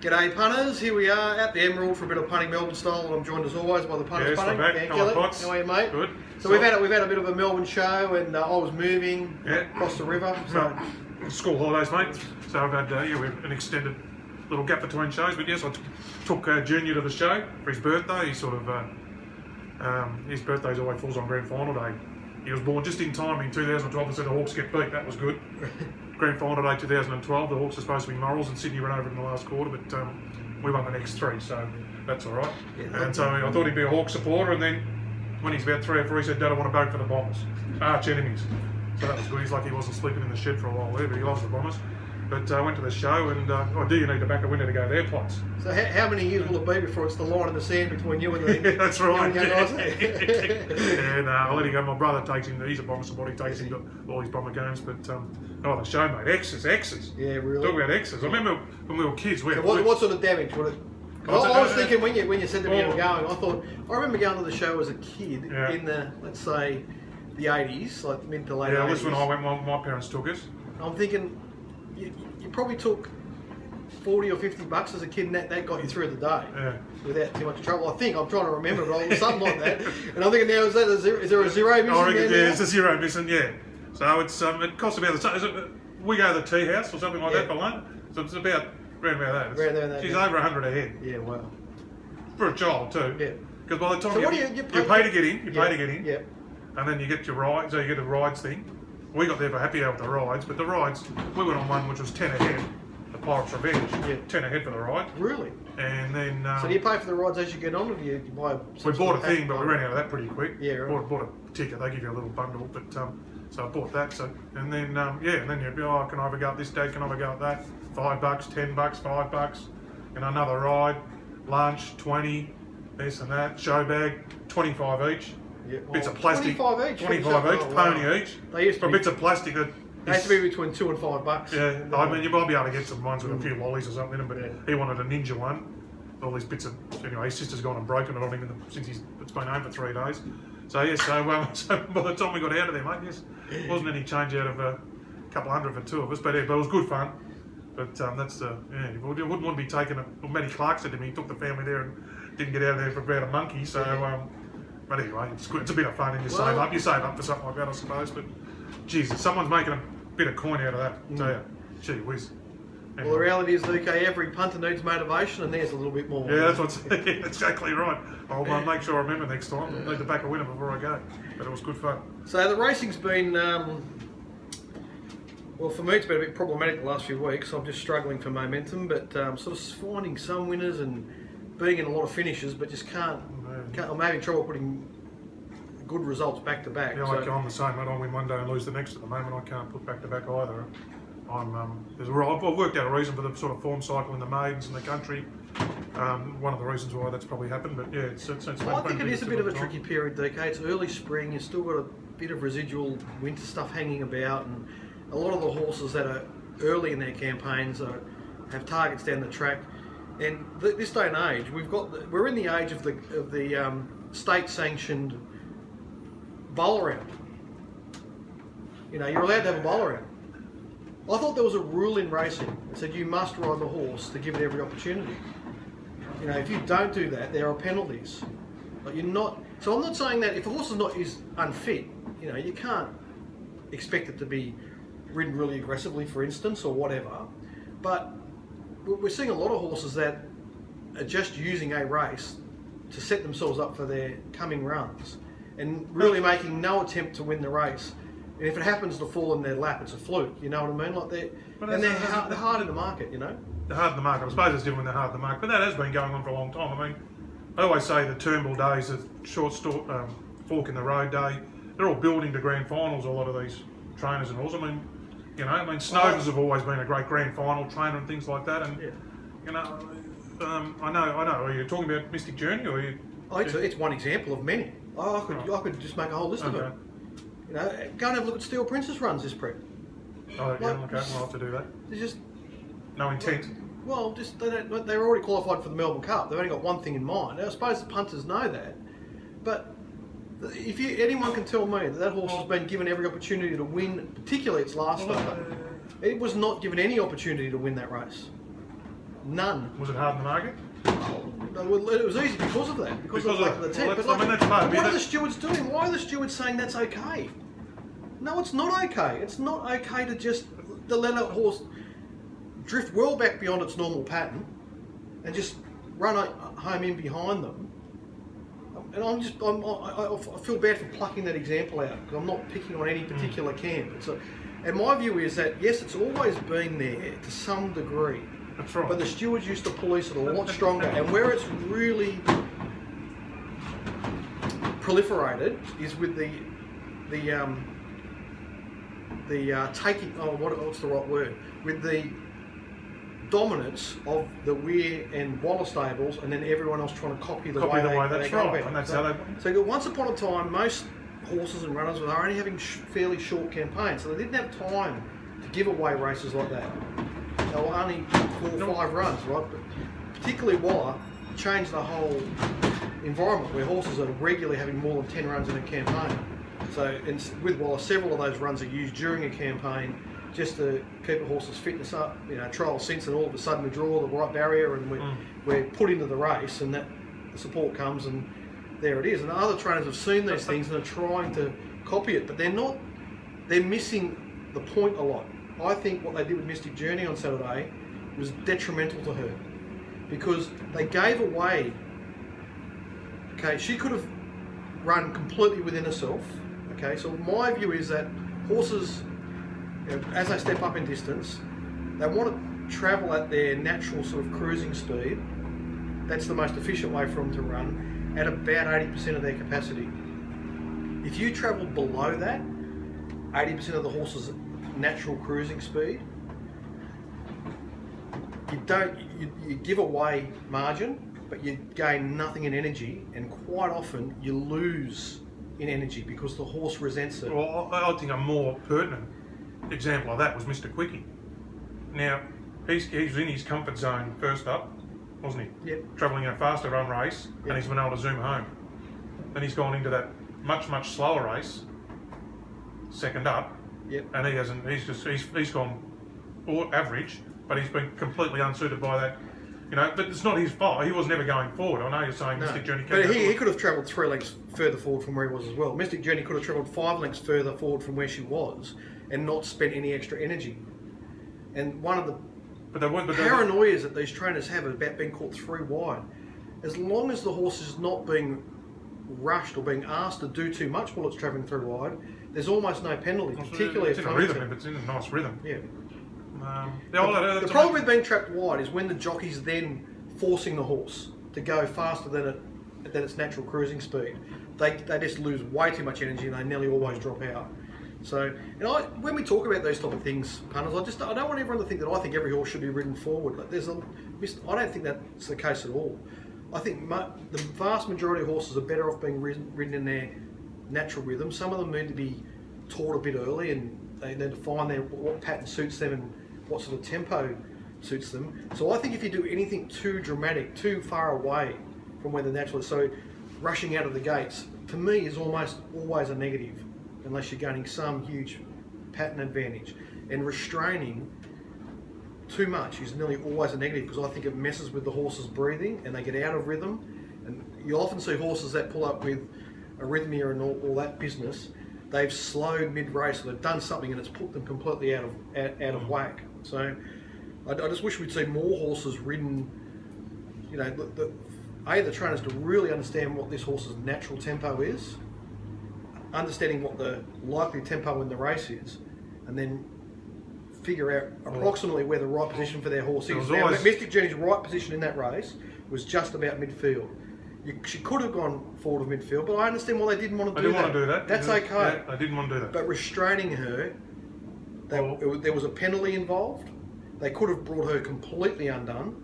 G'day punters, here we are at the Emerald for a bit of punting Melbourne style, and I'm joined as always by the punters punting. How are you, mate? Good. So we've had a bit of a Melbourne show, and I was moving across the river. So school holidays, mate. So I've had we have an extended little gap between shows, but yes, I took Junior to the show for his birthday. He sort of his birthday always falls on grand final day. He was born just in time in 2012 and said the Hawks get beat. That was good. Grand final day 2012. The Hawks are supposed to be morals, and Sydney ran over in the last quarter, but we won the next three, so that's all right. Yeah, and so I thought he'd be a Hawks supporter, and then when he's about 3 or 4, he said, "Dad, I want to vote for the Bombers, arch enemies." So that was good. He's lucky he wasn't sleeping in the shed for a while there, but he loves the Bombers. But I went to the show, and do you need to back a winner to go their place? So how many years will it be before it's the line in the sand between you and the that's right. young guys? And I'll let him go. My brother takes him. He's a Bomber supporter. He takes him to all his Bomber games. But the show, mate, X's. Yeah, really. Talk about X's. I remember when we were kids. So what sort of damage would it? I was thinking when you said to me you were going, I remember going to the show as a kid in the, let's say, the 80s, like mid to late 80s. Yeah, that's when I went. My parents took us. I'm thinking. You probably took 40 or 50 bucks as a kid, and that got you through the day without too much trouble. I think I'm trying to remember, but it was something like that. And I'm thinking now, is there a zero missing? I reckon, it's a zero missing. Yeah. So it's it costs about the same. We go to the tea house or something like that for lunch. So it's about around about that. She's over 100 a head. Yeah, wow. For a child too. Yeah. Because by the time you pay to get in, pay to get in. Yeah. And then you get your rides. So you get a rides thing. We got there for happy hour with the rides, but the rides, we went on one which was 10 ahead, the Pirates Revenge, 10 ahead for the ride. Really? And then... so do you pay for the rides as you get on, or do you buy... We bought a thing, but we ran out of that pretty quick. Yeah, right. Bought a ticket, they give you a little bundle, but so I bought that. So and then you'd be, can I ever go up this day, can I ever go up that? $5, $10, $5, and another ride, lunch, 20, this and that, show bag, 25 each. Yeah, bits of plastic. 25 each. Pony each. They used to for bits of plastic that. They used to be between $2 and $5. Yeah, I mean you might be able to get some ones with a few lollies or something in them, but he wanted a ninja one. All these bits of anyway, his sister's gone and broken it on him since it's been home for 3 days. So so by the time we got out of there, mate, it wasn't any change out of a couple hundred for 2 of us, but it was good fun. But that's you wouldn't want to be taking it. Well, Matty Clark said to me he took the family there and didn't get out of there for about a monkey. So. But anyway, it's good. It's a bit of fun, and you save up. You save up for something like that, I suppose. But Jesus, someone's making a bit of coin out of that. So yeah, gee whiz. Anyway. Well, the reality is, Luke, every punter needs motivation, and there's a little bit more. Yeah, that's exactly right. I'll make sure I remember next time. I need to back a winner before I go. But it was good fun. So the racing's been, well, for me it's been a bit problematic the last few weeks. I'm just struggling for momentum, but sort of finding some winners and being in a lot of finishes, but just can't. I'm having trouble putting good results back to back. Yeah, I'm the same. I don't win one day and lose the next. At the moment, I can't put back to back either. I've worked out a reason for the sort of form cycle in the maidens in the country. One of the reasons why that's probably happened, but yeah, it's I think it is a bit of a tricky period, DK. It's early spring. You've still got a bit of residual winter stuff hanging about, and a lot of the horses that are early in their campaigns have targets down the track. And this day and age, we're in the age of the state-sanctioned bowl round. You know, you're allowed to have a bowl round. I thought there was a rule in racing that said you must ride the horse to give it every opportunity. You know, if you don't do that, there are penalties. But you're not. So I'm not saying that if a horse is unfit, you know, you can't expect it to be ridden really aggressively, for instance, or whatever. But we're seeing a lot of horses that are just using a race to set themselves up for their coming runs and really making no attempt to win the race. And if it happens to fall in their lap, it's a fluke, you know what I mean? They're hard in the market, you know? They're hard in the market. I suppose it's different when they're hard in the market, but that has been going on for a long time. I mean, I always say the Turnbull days, the short fork in the road day, they're all building to grand finals, a lot of these trainers and horses. I mean, Snowden's have always been a great grand final trainer and things like that. And I know. Are you talking about Mystic Journey, or are you? Oh, it's one example of many. I could just make a whole list of them. You know, go and have a look at Steel Princess runs this prep. Oh, okay. We'll have to do that. There's just no intent. Well, just they're already qualified for the Melbourne Cup. They've only got one thing in mind. Now, I suppose the punters know that, but if anyone can tell me that horse has been given every opportunity to win, particularly its last start, it was not given any opportunity to win that race. None. Was it hard in the market? Well, it was easy because of that, because of the lack of the tent. Well, but that's part of it. what are the stewards doing? Why are the stewards saying that's okay? No, it's not okay. It's not okay to let a horse drift well back beyond its normal pattern and just run home in behind them. And I feel bad for plucking that example out because I'm not picking on any particular camp. And my view is that yes, it's always been there to some degree. That's right. But the stewards used to police it a lot stronger, and where it's really proliferated is with the taking. Oh, what's the right word? With the dominance of the Weir and Waller stables, and then everyone else trying to copy the way that's they right. go about. And that's how they. So once upon a time, most horses and runners were only having fairly short campaigns, so they didn't have time to give away races like that. They were only 4 or 5 runs, right? But particularly Waller changed the whole environment where horses are regularly having more than 10 runs in a campaign. So with Waller, several of those runs are used during a campaign just to keep a horse's fitness up, trial sense, and all of a sudden we draw the right barrier and we're put into the race, and that the support comes and there it is. And other trainers have seen these things and are trying to copy it, but they're missing the point a lot. I think what they did with Mystic Journey on Saturday was detrimental to her because they gave away. Okay, she could have run completely within herself. Okay, so my view is that horses, as they step up in distance, they want to travel at their natural sort of cruising speed. That's the most efficient way for them to run at about 80% of their capacity. If you travel below that, 80% of the horse's natural cruising speed, you give away margin, but you gain nothing in energy, and quite often you lose in energy because the horse resents it. Well, I think a more pertinent example of that was Mr. Quickie. Now, he's in his comfort zone first up, wasn't he? Yep. Travelling in a faster run race, Yep. and he's been able to zoom home. Then he's gone into that much slower race, second up. Yep. And he hasn't. He's gone average, but he's been completely unsuited by that. But it's not his fault. He was never going forward. I know you're saying Mystic Journey. But he could have travelled 3 lengths further forward from where he was as well. Mystic Journey could have travelled 5 lengths further forward from where she was, and not spent any extra energy. And one of the paranoias that these trainers have about being caught 3 wide, as long as the horse is not being rushed or being asked to do too much while it's travelling 3 wide, there's almost no penalty, particularly it's in a rhythm. If it's in a nice rhythm. Yeah. The problem with being trapped wide is when the jockey's then forcing the horse to go faster than its natural cruising speed. They just lose way too much energy and they nearly always drop out. So, when we talk about those type of things, punters, I don't want everyone to think that I think every horse should be ridden forward. I don't think that's the case at all. I think the vast majority of horses are better off being ridden in their natural rhythm. Some of them need to be taught a bit early, and they need to find what pattern suits them and what sort of tempo suits them. So I think if you do anything too dramatic, too far away from where the natural is, so rushing out of the gates, to me is almost always a negative, unless you're gaining some huge pattern advantage. And restraining too much is nearly always a negative because I think it messes with the horse's breathing and they get out of rhythm. And you'll often see horses that pull up with arrhythmia and all that business. They've slowed mid-race, or they've done something and it's put them completely out of whack. So I just wish we'd see more horses ridden, the trainers to really understand what this horse's natural tempo is, understanding what the likely tempo in the race is, and then figure out approximately where the right position for their horse is. Now, Mystic Journey's right position in that race was just about midfield. She could have gone forward of midfield, but I understand why they didn't want to do that. Want to do that. That's okay. Yeah, they didn't want to do that. But restraining her, there was a penalty involved. They could have brought her completely undone.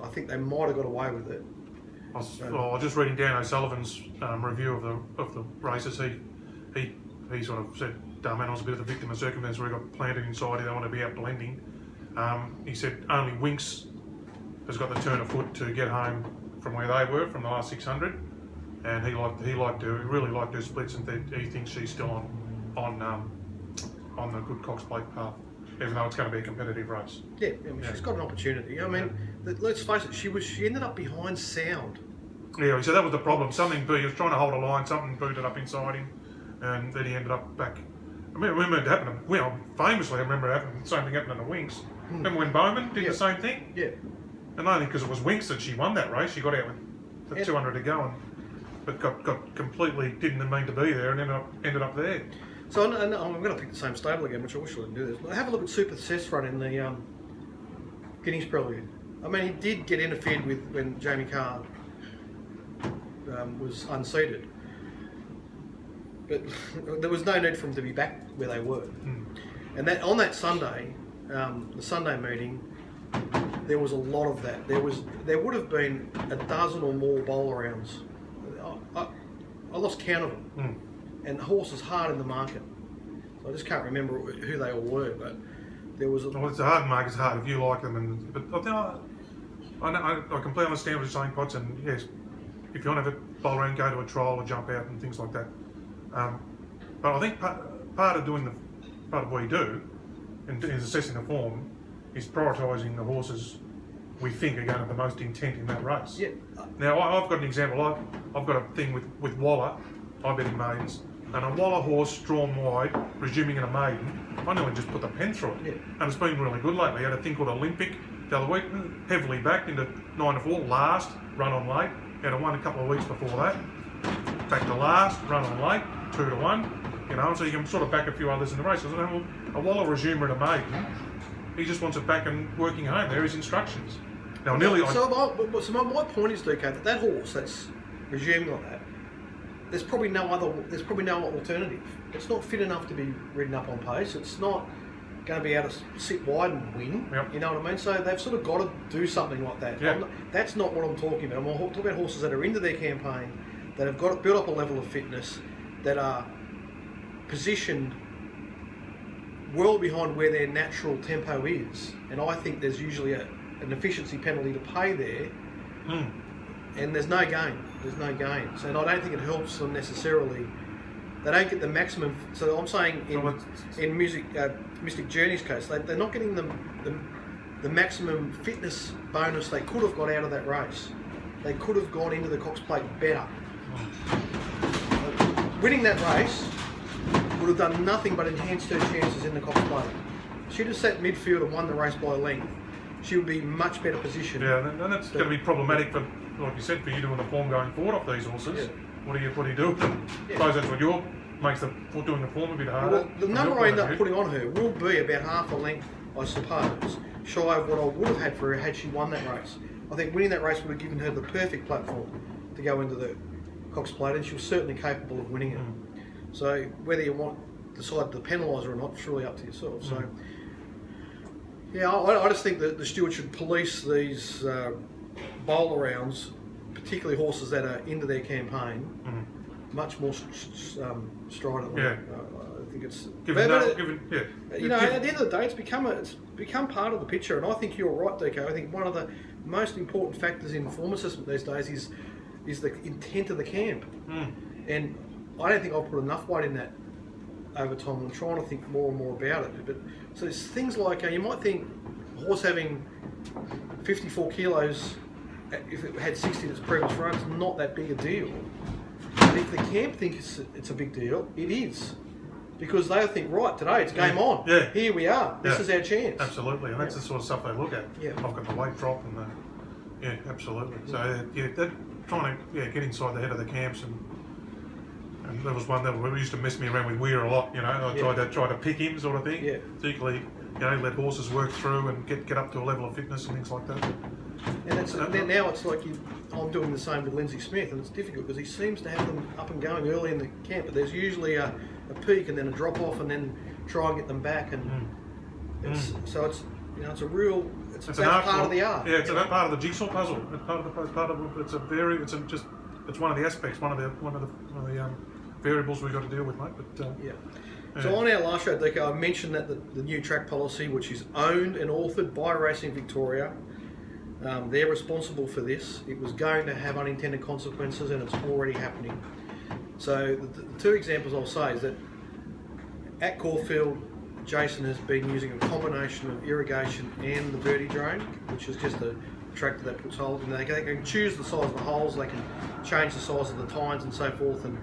I think they might have got away with it. I was just reading Dan O'Sullivan's review of the races. He sort of said Darren was a bit of the victim of circumstance where he got planted inside. He don't want to be out blending. He said only Winks has got the turn of foot to get home from where they were from the last 600, and he really liked her splits, and he thinks she's still on the good Cox Plate path. even though it's going to be a competitive race. Yeah, I mean, she's got an opportunity. I mean, let's face it, she ended up behind Sound. Yeah, so that was the problem. He was trying to hold a line, something booted up inside him, and then he ended up back. I remember it happening. Well, famously, I remember the same thing happened in the Winx. Remember when Bowman did the same thing? Yeah. And only because it was Winx that she won that race. She got out with the 200 to go, but got completely didn't mean to be there, and ended up there. So and I'm going to pick the same stable again, which I wish I didn't do this. But have a look at Super Cess run in the Guineas Prelude. I mean, he did get interfered with when Jamie Carr was unseated, but there was no need for them to be back where they were. And that on that Sunday, the Sunday meeting, there was a lot of that. There would have been a dozen or more bowl rounds. I lost count of them, and horses hard in the market. So I just can't remember who they all were, but there was. Well, it's a hard market. It's hard if you like them, but I completely understand what you're saying, Potts, and yes, if you want to have a bowl round, go to a trial or jump out and things like that. But I think part of what you do in assessing the form is prioritising the horses we think are going to have the most intent in that race. Yeah. Now I've got an example. I've got a thing with Waller. I bet in maidens, and a Waller horse drawn wide, resuming in a maiden. I nearly just put the pen through it, and it's been really good lately. I had a thing called Olympic the other week, heavily backed into 9-4, last run on late. Had a one a couple of weeks before that. Back to last, run on late, 2-1. You know, so you can sort of back a few others in the race. A Waller resumer in a maiden, he just wants it back and working home. There are his instructions. Now, my point is, DK, that horse that's resumed like that, there's probably no alternative. It's not fit enough to be ridden up on pace. It's not going to be able to sit wide and win. Yep. You know what I mean? So they've sort of got to do something like that. Yeah. That's not what I'm talking about. I'm talking about horses that are into their campaign, that have got built up a level of fitness, that are positioned well behind where their natural tempo is. And I think there's usually an efficiency penalty to pay there. And there's no gain. There's no gain. So, and I don't think it helps them necessarily. They don't get the maximum. So I'm saying in Mystic Journey's case, they're not getting the maximum fitness bonus they could have got out of that race. They could have gone into the Cox Plate better. Winning that race would have done nothing but enhance her chances in the Cox Plate. She'd have sat midfield and won the race by a length. She would be much better positioned. Yeah, and that's going to be problematic for, like you said, for you doing the form going forward off these horses. Yeah. What do you do with them? I suppose that's what makes doing the form a bit harder. Well, the number I end up putting on her will be about half a length, I suppose, shy of what I would have had for her had she won that race. I think winning that race would have given her the perfect platform to go into the Cox Plate, and she was certainly capable of winning it. So whether you decide to penalise her or not, it's really up to yourself. So yeah, I just think that the steward should police these bowler rounds, particularly horses that are into their campaign, much more stridently. Yeah. I think it's at the end of the day, it's become part of the picture, and I think you're right, Deco. I think one of the most important factors in form assessment these days is the intent of the camp, and I don't think I've put enough weight in that over time. I'm trying to think more and more about it. But so it's things like you might think a horse having 54 kilos, if it had 60 in its previous run, it's not that big a deal. But if the camp thinks it's a big deal, it is. Because they think, right, today it's game on. Yeah. Here we are. This is our chance. Absolutely, and that's the sort of stuff they look at. Yeah. I've got the weight drop and absolutely. So they're trying to get inside the head of the camps, and there was one that used to mess me around with Weir a lot. You know, I tried to pick him sort of thing. Yeah. Particularly, let horses work through and get up to a level of fitness and things like that. And now it's like I'm doing the same with Lindsay Smith, and it's difficult because he seems to have them up and going early in the camp, but there's usually a peak and then a drop off, and then try and get them back, and so it's it's a real it's part of the art. Yeah, it's a part of the jigsaw puzzle. It's one of the aspects, one of the variables we've got to deal with, mate. But So on our last show, Deco, I mentioned that the new track policy, which is owned and authored by Racing Victoria, they're responsible for this. It was going to have unintended consequences, and it's already happening. So the two examples I'll say is that at Caulfield, Jason has been using a combination of irrigation and the verti drain, which is just a tractor that puts holes in. They can choose the size of the holes, they can change the size of the tines and so forth, and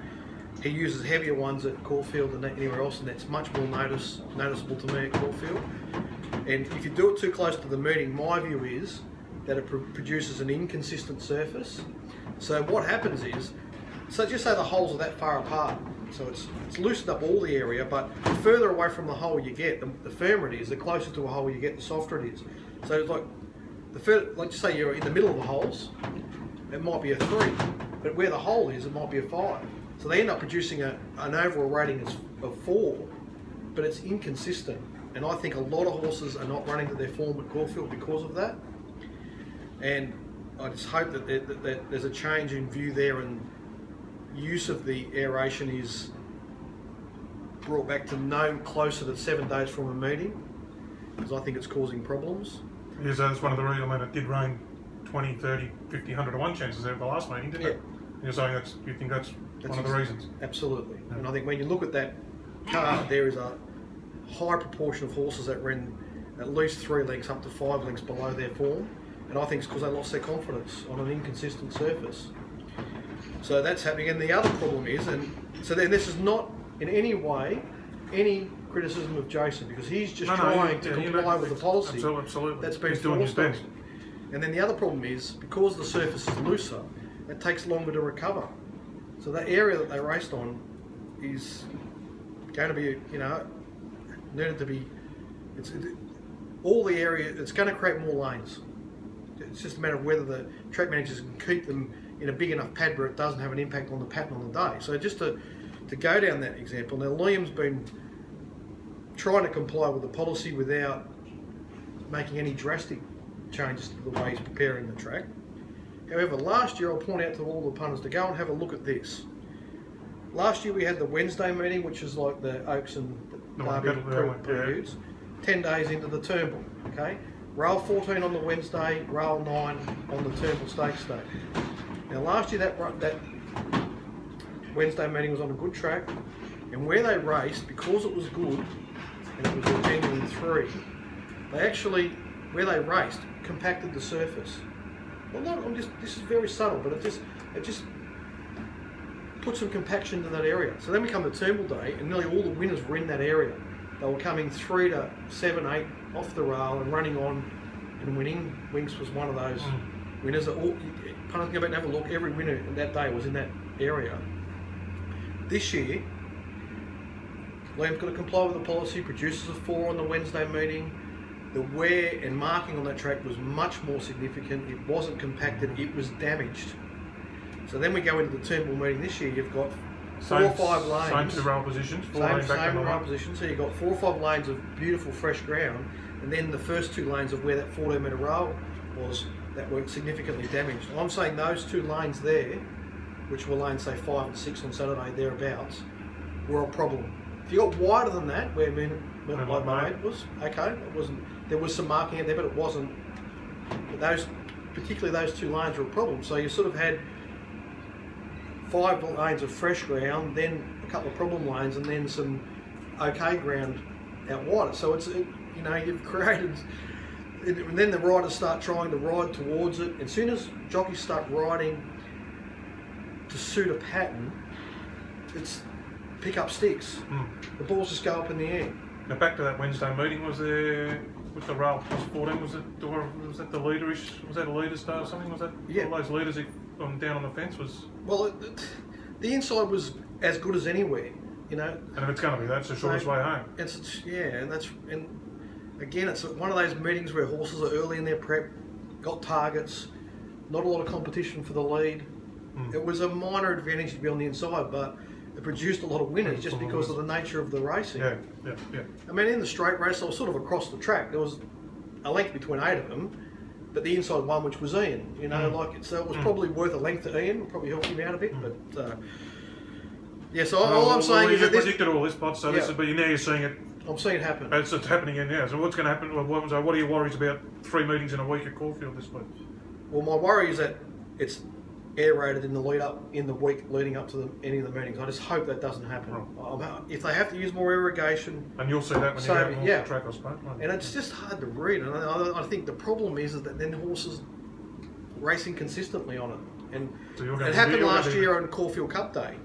he uses heavier ones at Caulfield than anywhere else, and that's much more noticeable to me at Caulfield. And if you do it too close to the meeting, my view is that it produces an inconsistent surface. So what happens is, so just say the holes are that far apart, so it's loosened up all the area, but the further away from the hole you get, the firmer it is, the closer to a hole you get, the softer it is. So it's like just say you're in the middle of the holes, it might be a 3, but where the hole is, it might be a 5. So they end up producing an overall rating of 4, but it's inconsistent. And I think a lot of horses are not running to their form at Caulfield because of that. And I just hope that there's a change in view there, and use of the aeration is brought back to no closer to 7 days from a meeting, because I think it's causing problems. Yeah, so that's one of the reasons. I mean, it did rain 20, 30, 50, 100 to 1 chances there at the last meeting, didn't it? You're saying you think that's one of the reasons? Absolutely. Yeah. And I think when you look at that card, there is a high proportion of horses that ran at least 3 lengths up to 5 lengths below their form, and I think it's because they lost their confidence on an inconsistent surface. So that's happening. And the other problem is, and so then this is not in any way any criticism of Jason, because he's just trying to comply with the policy that's been forced on him. And then the other problem is, because the surface is looser, it takes longer to recover. So that area that they raced on is going to be, needed to be, all the area, it's going to create more lanes. It's just a matter of whether the track managers can keep them in a big enough pad where it doesn't have an impact on the pattern on the day. So just to go down that example, now Liam's been trying to comply with the policy without making any drastic changes to the way he's preparing the track. However, last year, I'll point out to all the punters to go and have a look at this. Last year we had the Wednesday meeting, which is like the Oaks and Derby previews, 10 days into the Turnbull, okay? Rail 14 on the Wednesday, rail 9 on the Turnbull Stakes Day. Now last year that Wednesday meeting was on a good track, and where they raced, because it was good, and it was a genuine 3, they actually, where they raced, compacted the surface. Well, this is very subtle, but it just put some compaction to that area. So then we come to Turnbull Day, and nearly all the winners were in that area. They were coming 3 to 7, 8 off the rail and running on and winning. Winks was one of those winners. Punters go back and have a look. Every winner that day was in that area. This year, Liam's got to comply with the policy, produces a 4 on the Wednesday meeting. The wear and marking on that track was much more significant. It wasn't compacted, it was damaged. So then we go into the Turnbull meeting this year, you've got 4 or 5 lanes. Same rail positions. Same rail positions. So you've got 4 or 5 lanes of beautiful fresh ground, and then the first 2 lanes of where that 14 metre rail was that were significantly damaged. I'm saying those 2 lanes there, which were lanes say 5 and 6 on Saturday, thereabouts, were a problem. If you got wider than that, where my 8 was, okay, it wasn't. There was some marking out there, but it wasn't. But particularly those 2 lanes were a problem. So you sort of had 5 lanes of fresh ground, then a couple of problem lanes, and then some okay ground out wider. So you've created, and then the riders start trying to ride towards it. As soon as jockeys start riding to suit a pattern, it's pick up sticks. The balls just go up in the air. Now back to that Wednesday meeting, was there with the rail plus 14? Was that the leaderish? Was that a leader start or something? Was that all those leaders down on the fence? Well, the inside was as good as anywhere, And if it's going to be, that's the shortest way home. And again, it's one of those meetings where horses are early in their prep, got targets, not a lot of competition for the lead. It was a minor advantage to be on the inside, but it produced a lot of winners just because of the nature of the racing. Yeah. I mean, in the straight race, I was sort of across the track. There was a length between 8 of them, but the inside one, which was Ian, so it was probably worth a length to Ian, probably helped him out a bit, but so all I'm saying is that this... predicted all this, but so this is, but now you're seeing it. I'm seeing it happen. It's happening in now. So what's going to happen? What are your worries about 3 meetings in a week at Caulfield this week? Well, my worry is that it's aerated in the week leading up to any of the meetings. I just hope that doesn't happen. Right. If they have to use more irrigation, and you'll see that when you go on the track, I suppose. And it's just hard to read. And I think the problem is that then horses racing consistently on it. And So it happened last year on Caulfield Cup Day,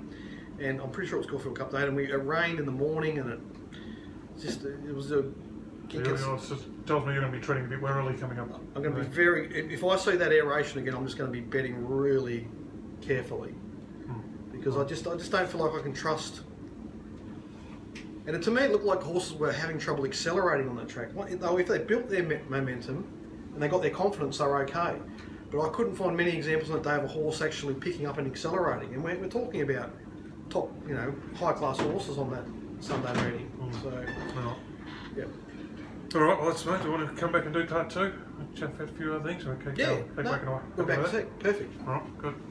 and I'm pretty sure it was Caulfield Cup Day, and it rained in the morning, and it was a. It just tells me you're going to be treading a bit warily coming up. I'm going to be if I see that aeration again, I'm just going to be betting really carefully, because I just don't feel like I can trust. And to me, it looked like horses were having trouble accelerating on that track. Though if they built their momentum and they got their confidence, they were okay. But I couldn't find many examples on that day of a horse actually picking up and accelerating. And we're talking about top, high class horses on that Sunday meeting. So, yeah. All right, well, that's mate. Do you want to come back and do part 2? Chat about a few other things? Okay, yeah, keep working away. We're back to see. Perfect. All right, good.